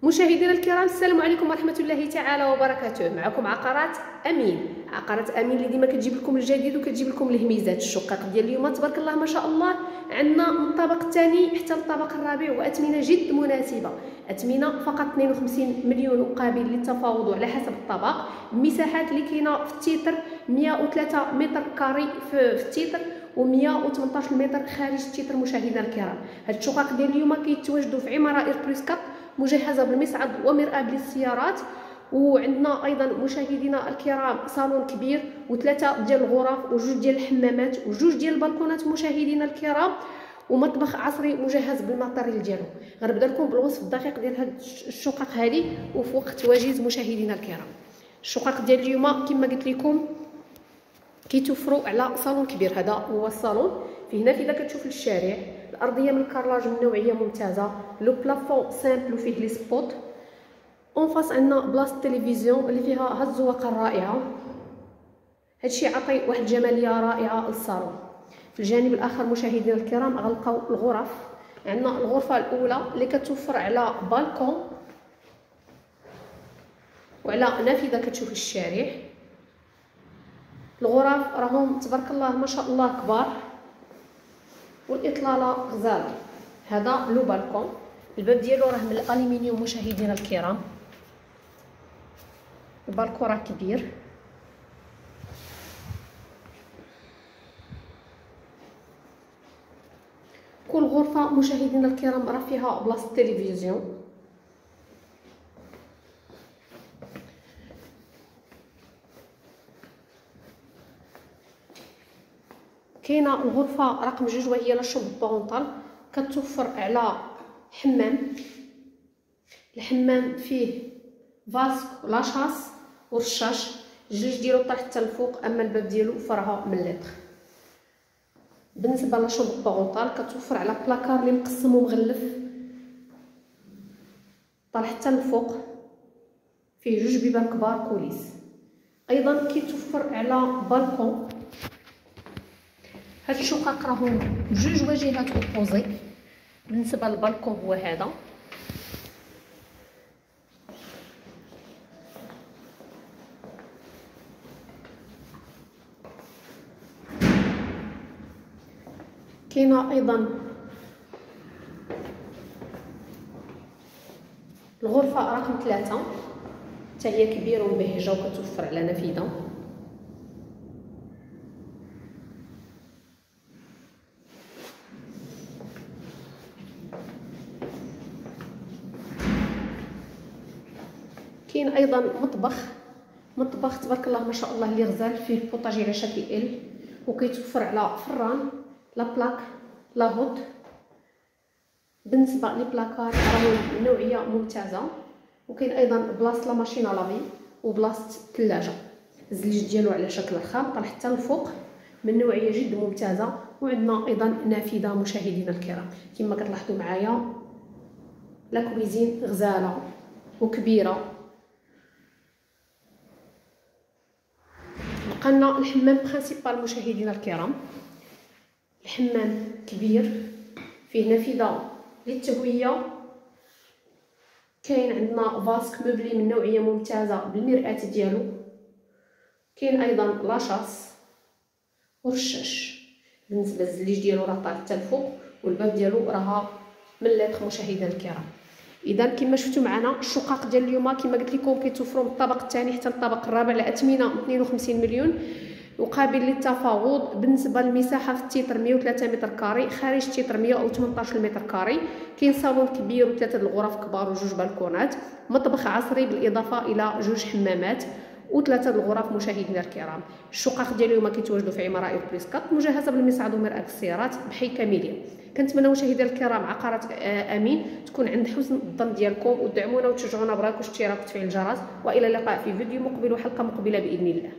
مشاهدينا الكرام، السلام عليكم ورحمه الله تعالى وبركاته. معكم عقارات امين. عقارات امين اللي ديما كتجيب لكم الجديد وكتجيب لكم الهميزات. الشقق ديال اليوم تبارك الله ما شاء الله عندنا من الطابق الثاني حتى للطابق الرابع، واثمنه جد مناسبه. اثمنه فقط 52 مليون وقابل للتفاوض على حسب الطبق. المساحات اللي كاينه في التيتر 103 متر كاري في التيتر و118 متر خارج التيتر. مشاهدينا الكرام، هاد الشقق ديال اليوم كيتواجدوا في عماره ايربريسكاب مجهزه بالمصعد ومرآة للسيارات، وعندنا ايضا مشاهدينا الكرام صالون كبير وثلاثه ديال الغرف وجوج ديال الحمامات وجوج ديال البلكونات. مشاهدينا الكرام، ومطبخ عصري مجهز بالماتيريال ديالو. غنبدا لكم بالوصف الدقيق ديال هاد الشقق هذه وفي وقت وجيز. مشاهدينا الكرام، الشقق ديال اليوم كما قلت لكم كيتوفروا على صالون كبير. هذا هو الصالون، فيه نافذه كتشوف للشارع، الارضيه من الكارلاج من نوعيه ممتازه، لو بلافون سامبل وفيه لي سبوت. اون فاس عندنا بلاصه التلفزيون اللي فيها هاد الزواقه الرائعه. هادشي عطي واحد الجماليه رائعه للصالون. في الجانب الاخر مشاهدينا الكرام غنلقاو الغرف. عندنا الغرفه الاولى اللي كتوفر على بالكون وعلى نافذه كتشوف الشارع. الغرف راهم تبارك الله ما شاء الله كبار والاطلاله غزاله. هذا لو بالكون، الباب ديالو راه من الالومنيوم. مشاهدينا الكرام، البالكون راه كبير. كل غرفه مشاهدينا الكرام راه فيها بلاصه التلفزيون. كاينه الغرفه رقم 2 وهي لا شومبر بارونطال، كتوفر على حمام. الحمام فيه فاسك لاشاس ورشاش، الجوج ديالو طاح حتى الفوق، اما الباب ديالو فراه من اللتر. بالنسبه لا شومبر بارونطال كتوفر على بلاكار اللي مقسم ومغلف طالع حتى الفوق، فيه جوج بيبان كبار كوليس. ايضا كيتوفر على بالكون. هاد الشقق راهم بجوج واجهات اوبوزي. بالنسبه للبالكون هو هذا، كاينه ايضا الغرفه رقم 3 حتى هي كبيره ومبهجه وكتوفر على نافذه. كاين ايضا مطبخ تبارك الله ما شاء الله اللي غزال، فيه البوطاجي على شكل ال، وكيتوفر على فران لا بلاك لا هوت. بالنسبه لي بلاكار راهم نوعيه ممتازه، وكاين ايضا بلاصه لا ماشين لافي وبلاصه الثلاجه. الزليج ديالو على شكل رخام طالع حتى الفوق، من نوعيه جد ممتازه. وعندنا ايضا نافذه. مشاهدينا الكرام كما كتلاحظوا معايا لا كويزين غزاله وكبيره. بقالنا الحمام برينسيبال. مشاهدينا الكرام، الحمام كبير فيه نافذه للتهويه. كاين عندنا فاسك موبلي من نوعيه ممتازه بالمرآة ديالو. كاين ايضا لاشاس ورشاش. بالنسبه للزليج ديالو راه طالع حتى الفوق، والباب ديالو راه من اللتر. مشاهدينا الكرام، اذا كما شفتوا معنا الشقق ديال اليوم كما قلت لكم كيتوفروا من الطابق الثاني حتى للطابق الرابع على اثمنه 52 مليون وقابل للتفاوض. بالنسبه للمساحه في التيتر 103 متر كاري، خارج التيتر 118 متر كاري. كاين صالون كبير وثلاثه الغرف كبار وجوج بالكونات، مطبخ عصري بالاضافه الى جوج حمامات وثلاثه الغرف. مشاهدينا الكرام، الشقق ديال اليوم كيتواجدوا في عماره ايربريسكاب مجهزه بالمصعد ومرآة السيارات بحي كامليه. كنتمنى مشاهدينا الكرام عقارات امين تكون عند حسن الظن ديالكم، ودعمونا وتشجعونا بلايك واشتراك وتفعيل الجرس. والى اللقاء في فيديو مقبل وحلقه مقبله باذن الله.